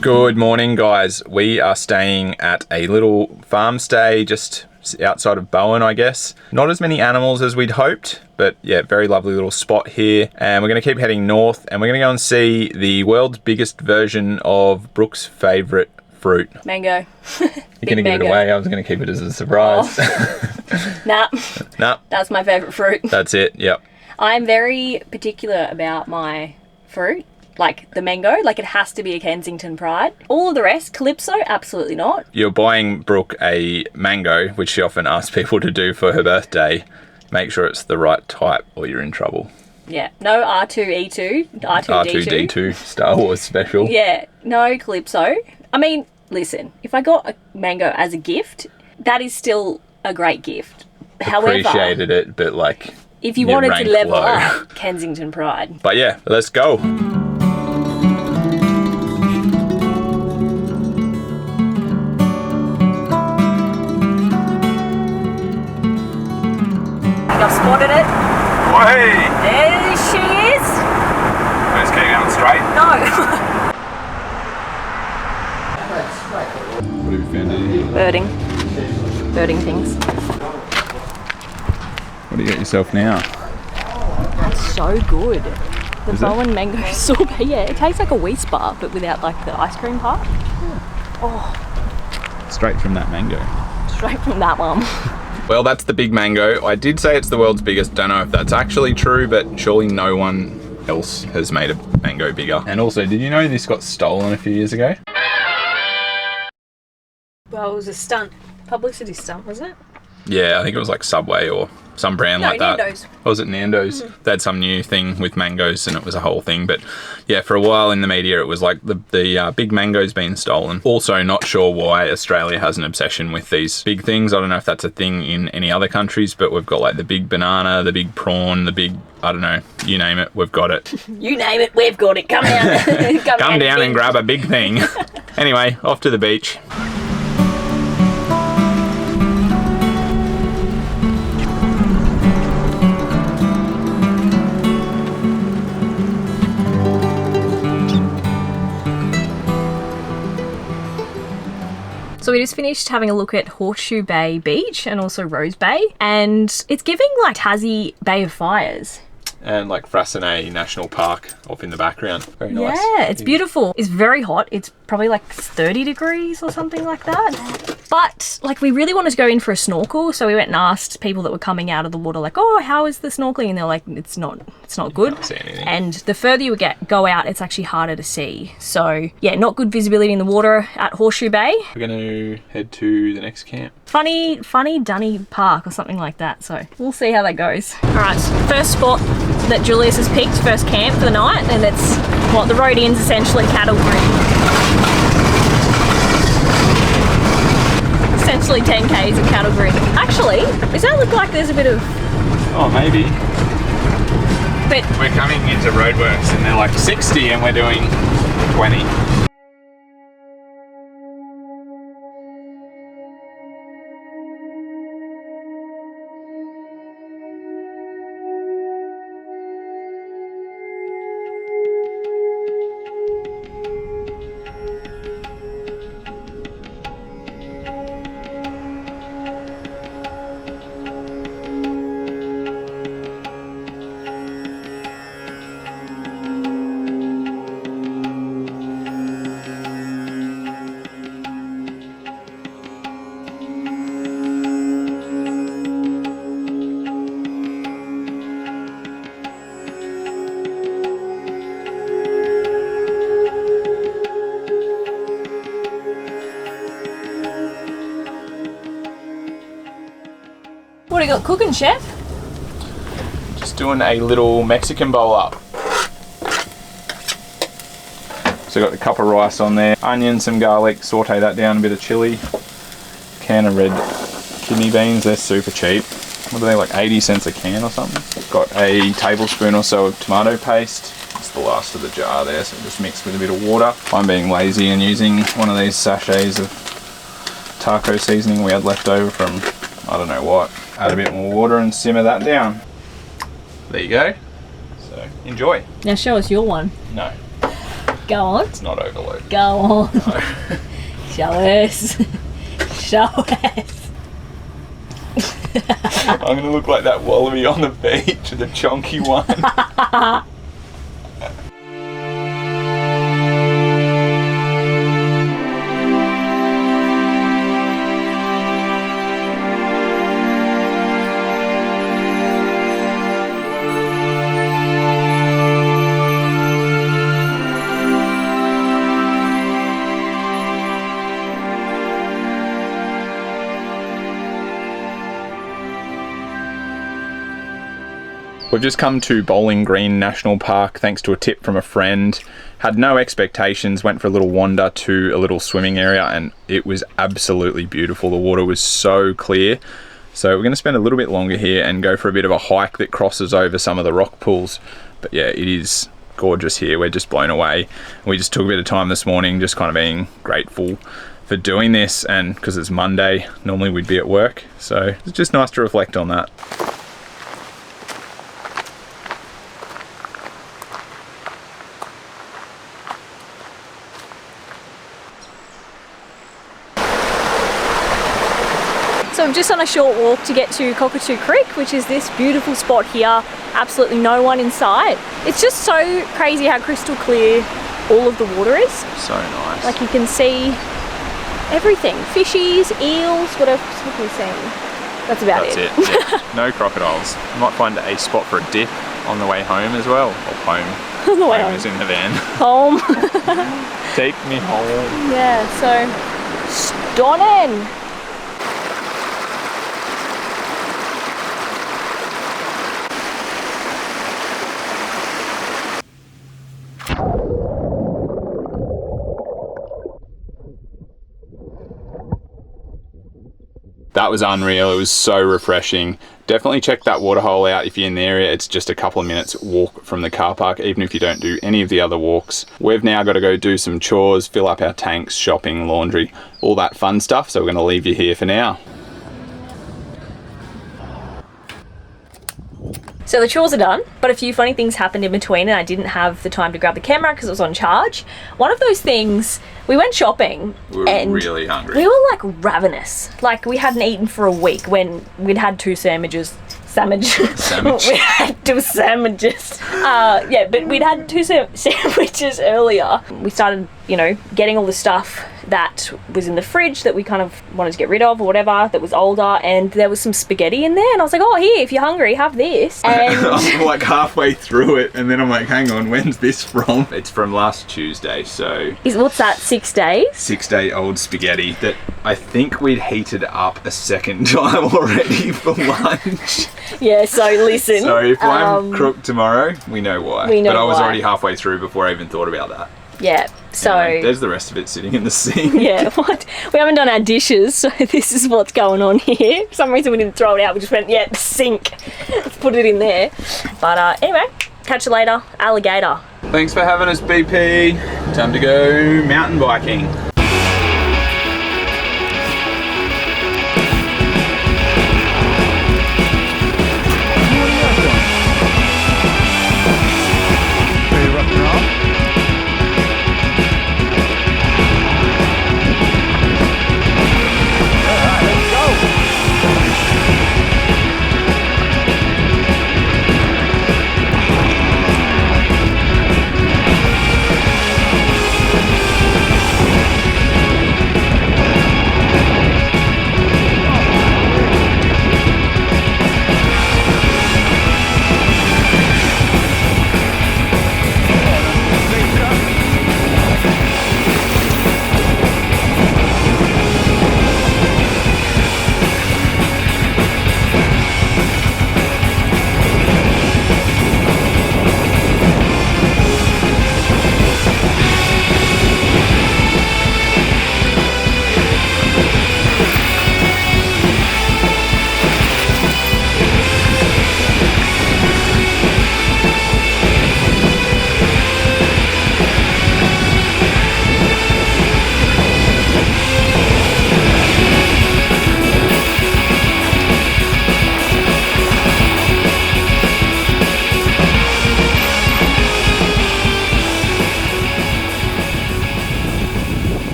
Good morning, guys. We are staying at a little farmstay just outside of Bowen, I guess. Not as many animals as we'd hoped, but yeah, very lovely little spot here. And we're going to keep heading north and we're going to go and see the world's biggest version of Brooke's favourite fruit. Mango. You're going to give it away. I was going to keep it as a surprise. Oh. Nah. That's my favourite fruit. That's it, yep. I'm very particular about my fruit. Like the mango, like it has to be a Kensington Pride. All of the rest, Calypso, absolutely not. You're buying Brooke a mango, which she often asks people to do for her birthday. Make sure it's the right type or you're in trouble. Yeah, no R2-E2, R2-D2. R2-D2, Star Wars special. Yeah, no Calypso. I mean, listen, if I got a mango as a gift, that is still a great gift. Appreciated it, but like... If you wanted to level up, Kensington Pride. But yeah, let's go. I've spotted it. Oh, hey! There she is. Let's keep going straight. No. What have you found here? Birding things. What do you get yourself now? That's so good. The Bowen mango sorbet. Yeah, it tastes like a Wheat bar, but without like the ice cream part. Yeah. Oh. Straight from that mango. Straight from that one. Well, that's the big mango. I did say it's the world's biggest. Don't know if that's actually true, but surely no one else has made a mango bigger. And also, did you know this got stolen a few years ago? Well, it was a stunt. Publicity stunt, wasn't it? Yeah, I think it was like Subway or some brand like that. Nando's. Or was it Nando's? They had some new thing with mangoes and it was a whole thing. But yeah, for a while in the media, it was like the big mango's been stolen. Also, not sure why Australia has an obsession with these big things. I don't know if that's a thing in any other countries, but we've got like the big banana, the big prawn, the big, I don't know, you name it, we've got it. You name it, we've got it. Come down. Come down and grab a big thing. Anyway, off to the beach. So we just finished having a look at Horseshoe Bay Beach and also Rose Bay, and it's giving like Tassie Bay of Fires. And like Farmstay National Park off in the background. Very nice. Yeah, it's beautiful. It's very hot. It's probably like 30 degrees or something like that. But like we really wanted to go in for a snorkel, so we went and asked people that were coming out of the water like, oh, how is the snorkeling? And they're like, it's not good. Can't see anything. And the further you go out, it's actually harder to see. So yeah, not good visibility in the water at Horseshoe Bay. We're going to head to the next camp. Funny Dunny Park or something like that. So we'll see how that goes. All right, first spot that Julius has picked, first camp for the night, and it's what the road ends essentially cattle grid. Essentially 10 k's of cattle grid. Actually, does that look like there's a bit of... Oh, maybe. But we're coming into roadworks and they're like 60 and we're doing 20. what do you got cooking, chef? Just doing a little Mexican bowl up. So got a cup of rice on there, onion, some garlic, saute that down, a bit of chili, can of red kidney beans, they're super cheap. What are they, like 80 cents a can or something? Got a tablespoon or so of tomato paste. It's the last of the jar there, so just mixed with a bit of water. I'm being lazy and using one of these sachets of taco seasoning we had left over from I don't know what. Add a bit more water and simmer that down. There you go. So enjoy. Now show us your one. No. Go on. It's not overloaded. Go on. No. Show us. Show us. I'm going to look like that wallaby on the beach, the chonky one. We've just come to Bowling Green National Park thanks to a tip from a friend. Had no expectations, went for a little wander to a little swimming area and it was absolutely beautiful. The water was so clear. So we're going to spend a little bit longer here and go for a bit of a hike that crosses over some of the rock pools. But yeah, it is gorgeous here. We're just blown away. We just took a bit of time this morning just kind of being grateful for doing this, and because it's Monday, normally we'd be at work. So it's just nice to reflect on that. So I'm just on a short walk to get to Cockatoo Creek, which is this beautiful spot here. Absolutely no one in sight. It's just so crazy how crystal clear all of the water is. So nice. Like you can see everything. Fishies, eels, what else have we seen? That's about it. That's it. Yeah. No crocodiles. Might find a spot for a dip on the way home as well. Or home. On the way home home. is in the van. Home. Take me home. Yeah, so stunning. That was unreal. It was so refreshing. Definitely check that waterhole out if you're in the area. It's just a couple of minutes walk from the car park, even if you don't do any of the other walks. We've now got to go do some chores, fill up our tanks, shopping, laundry, all that fun stuff. So we're going to leave you here for now. So the chores are done, but a few funny things happened in between and I didn't have the time to grab the camera because it was on charge. One of those things, we went shopping and really hungry. We were like ravenous. Like we hadn't eaten for a week when we'd had two sandwiches. We had two sandwiches. Yeah, but we'd had two sandwiches earlier. We started, you know, getting all the stuff that was in the fridge that we kind of wanted to get rid of or whatever, that was older, and there was some spaghetti in there and I was like, oh, here, if you're hungry, have this. And I'm like halfway through it and then I'm like, hang on, when's this from? It's from last Tuesday, so... What's that, 6 days? 6-day-old spaghetti that I think we'd heated up a second time already for lunch. Yeah, so listen. So if I'm crooked tomorrow, we know why. We know but I was why. already halfway through before I even thought about that. Yeah, so... Anyway, there's the rest of it sitting in the sink. Yeah, what? We haven't done our dishes, so this is what's going on here. For some reason we didn't throw it out, we just went, yeah, the sink. Let's put it in there. But anyway, catch you later, alligator. Thanks for having us, BP. Time to go mountain biking.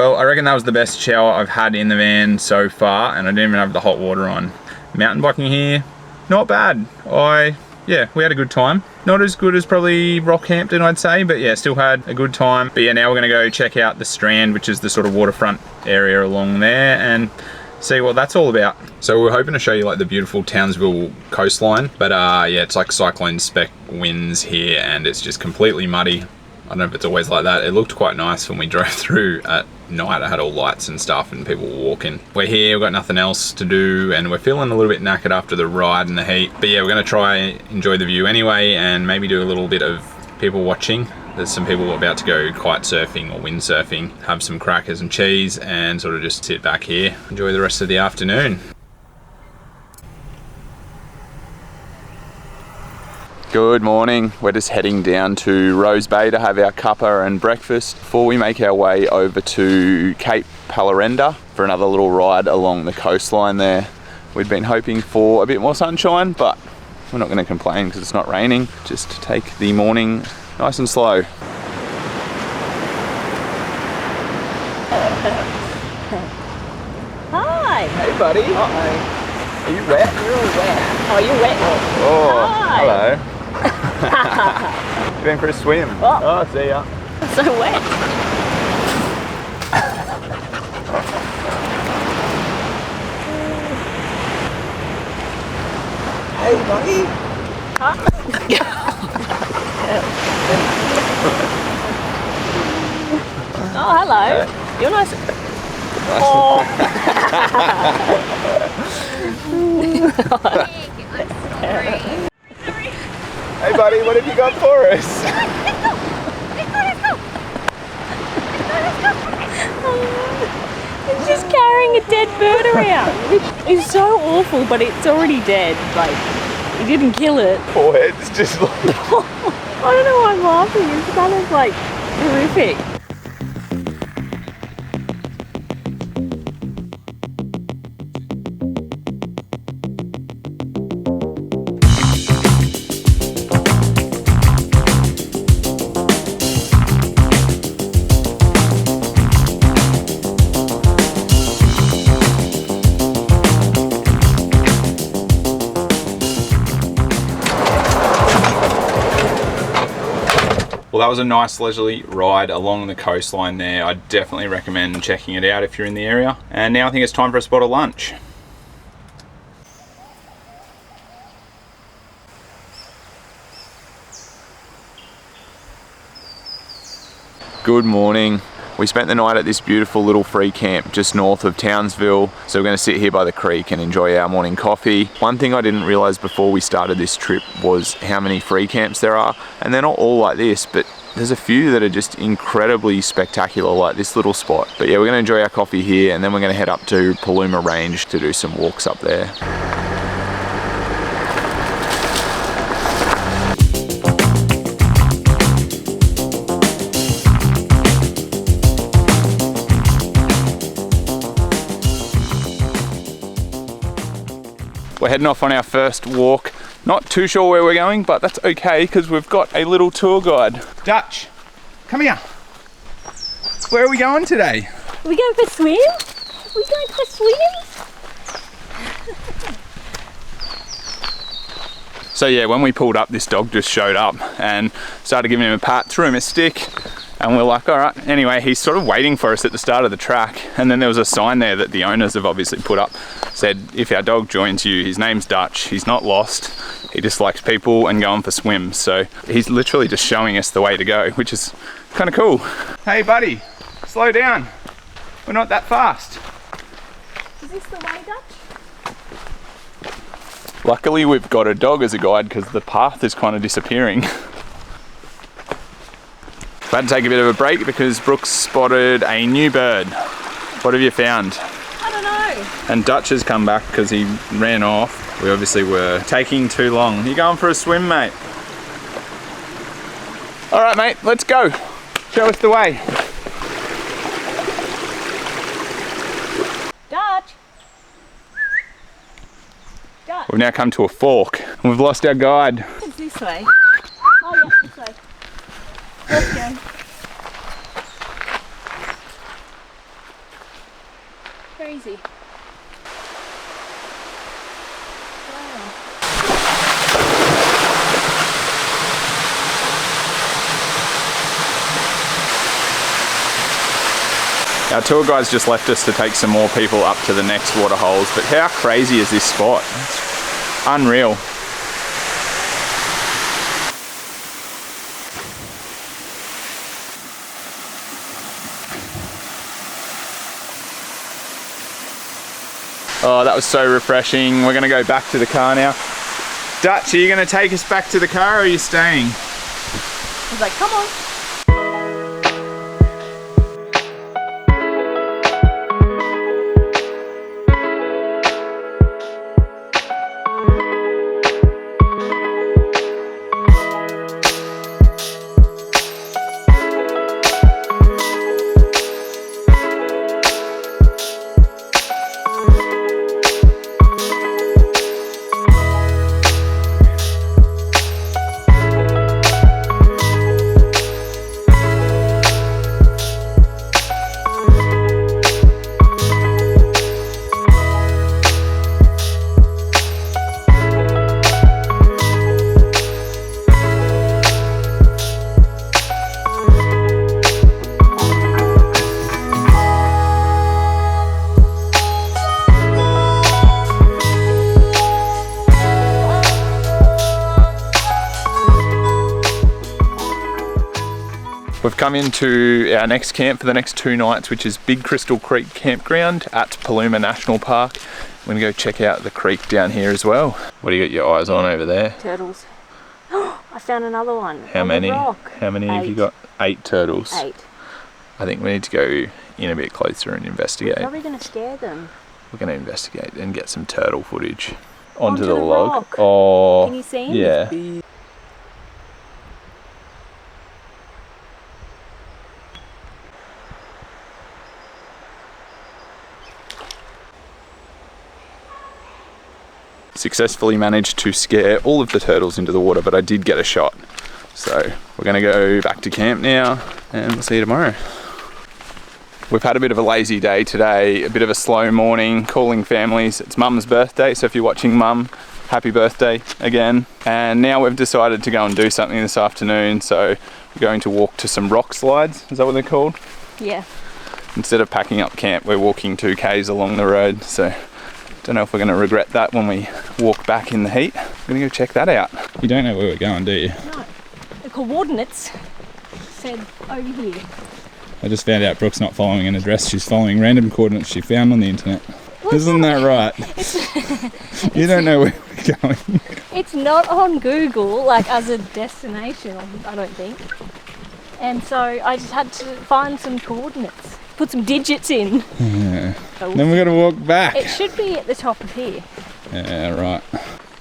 Well, I reckon that was the best shower I've had in the van so far, and I didn't even have the hot water on. Mountain biking here, not bad. Yeah, we had a good time. Not as good as probably Rockhampton, I'd say, but yeah, still had a good time. But yeah, now we're gonna go check out the Strand, which is the sort of waterfront area along there, and see what that's all about. So we're hoping to show you like the beautiful Townsville coastline, but yeah, it's like cyclone spec winds here, and it's just completely muddy. I don't know if it's always like that. It looked quite nice when we drove through at night. I had all lights and stuff and people were walking. We're here, we've got nothing else to do, and we're feeling a little bit knackered after the ride and the heat. But yeah, we're gonna try and enjoy the view anyway, and maybe do a little bit of people watching. There's some people about to go kite surfing or windsurfing, have some crackers and cheese, and sort of just sit back here, enjoy the rest of the afternoon. Good morning. We're just heading down to Rose Bay to have our cuppa and breakfast before we make our way over to Cape Pallarenda for another little ride along the coastline there. We'd been hoping for a bit more sunshine, but we're not going to complain because it's not raining. Just take the morning nice and slow. Hi. Hey buddy. Uh-oh. Are you wet? You're all wet. Oh, you're wet. Oh, Hi. hello. You been for a swim? Oh, see ya. So wet. Hey buddy. Huh? Oh, hello. Hey. You're nice. Oh. Hey buddy, what have you got for us? He's just carrying a dead bird around. It's so awful, but it's already dead. Like, he didn't kill it. Poor head's just like... I don't know why I'm laughing. It's kind of like horrific. Well, that was a nice leisurely ride along the coastline there. I definitely recommend checking it out if you're in the area. And now I think it's time for a spot of lunch. Good morning. We spent the night at this beautiful little free camp just north of Townsville. So we're going to sit here by the creek and enjoy our morning coffee. One thing I didn't realize before we started this trip was how many free camps there are. And they're not all like this, but there's a few that are just incredibly spectacular, like this little spot. But yeah, we're going to enjoy our coffee here, and then we're going to head up to Paluma Range to do some walks up there. We're heading off on our first walk. Not too sure where we're going, but that's okay because we've got a little tour guide. Dutch, come here. Where are we going today? Are we going for a swim? Are we going for swims? So yeah, when we pulled up, this dog just showed up and started giving him a pat, threw him a stick, and we're like, all right. Anyway, he's sort of waiting for us at the start of the track, and then there was a sign there that the owners have obviously put up, said, if our dog joins you, his name's Dutch, he's not lost, he just likes people and going for swims. So he's literally just showing us the way to go, which is kind of cool. Hey buddy, slow down. We're not that fast. Is this the way, Dutch? Luckily we've got a dog as a guide because the path is kind of disappearing. Had to take a bit of a break because Brooks spotted a new bird. What have you found? I don't know. And Dutch has come back because he ran off. We obviously were taking too long. You going for a swim, mate? All right, mate, let's go. Show us the way. Dutch. Dutch. We've now come to a fork and we've lost our guide. It's this way. Oh yeah, this way. Let's go. crazy. Wow. Our tour guide's just left us to take some more people up to the next waterholes, but how crazy is this spot? It's unreal. Oh, that was so refreshing. We're gonna go back to the car now. Dutch, are you gonna take us back to the car or are you staying? He's like, come on. We've come into our next camp for the next 2 nights, which is Big Crystal Creek Campground at Paluma National Park. We're gonna go check out the creek down here as well. What do you got your eyes on over there? Turtles. I found another one. How many? How many 8. have you got? 8 turtles. 8. I think we need to go in a bit closer and investigate. We're probably gonna scare them. We're gonna investigate and get some turtle footage onto the log. log. Oh, can you see him? Yeah. Successfully managed to scare all of the turtles into the water, but I did get a shot. So we're gonna go back to camp now and we'll see you tomorrow. We've had a bit of a lazy day today, a bit of a slow morning, calling families. It's Mum's birthday, so if you're watching Mum, happy birthday again. And now we've decided to go and do something this afternoon, so we're going to walk to some Rockslides. Is that what they're called? Yeah. Instead of packing up camp, we're walking 2 k's along the road, so don't know if we're going to regret that when we walk back in the heat. We're going to go check that out. You don't know where we're going, do you? No. The coordinates said over here. I just found out Brooke's not following an address, she's following random coordinates she found on the internet. Well, isn't that right? You don't know where we're going. It's not on Google, like as a destination, I don't think. And so I just had to find some coordinates, put some digits in. Yeah. Oh. Then we're going to walk back. It should be at the top of here. Yeah, right.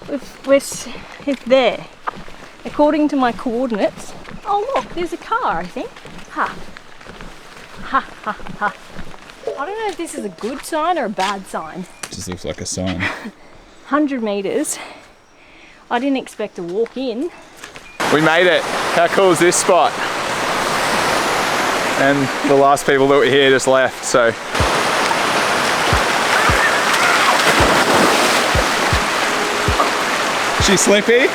It's there. According to my coordinates. Oh look, there's a car, I think. Ha. Ha ha ha. I don't know if this is a good sign or a bad sign. Just looks like a sign. 100 metres. I didn't expect to walk in. We made it. How cool is this spot? And the last people that were here just left, so. She slippy?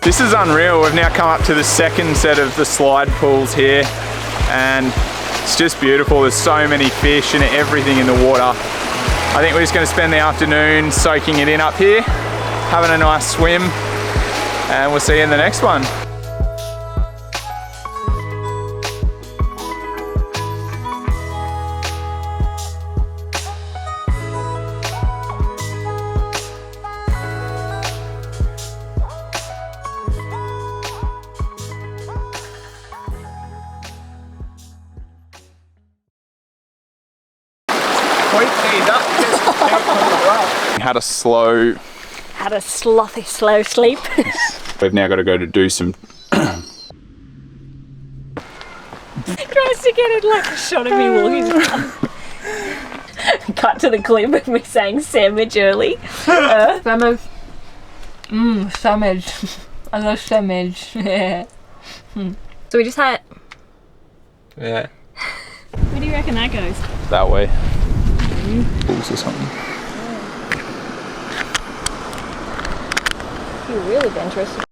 This is unreal. We've now come up to the second set of the slide pools here and it's just beautiful. There's so many fish and everything in the water. I think we're just going to spend the afternoon soaking it in up here, having a nice swim, and we'll see you in the next one. Had a slow. Had a slothy, slow sleep. We've now got to go to do some. Tries to get it like a shot of me walking. Cut to the clip of me saying sandwich early. Sandwich. Sandwich. I love sandwich. Yeah. So we just had. Yeah. Where do you reckon that goes? That way. Bulls or something. You're really adventurous.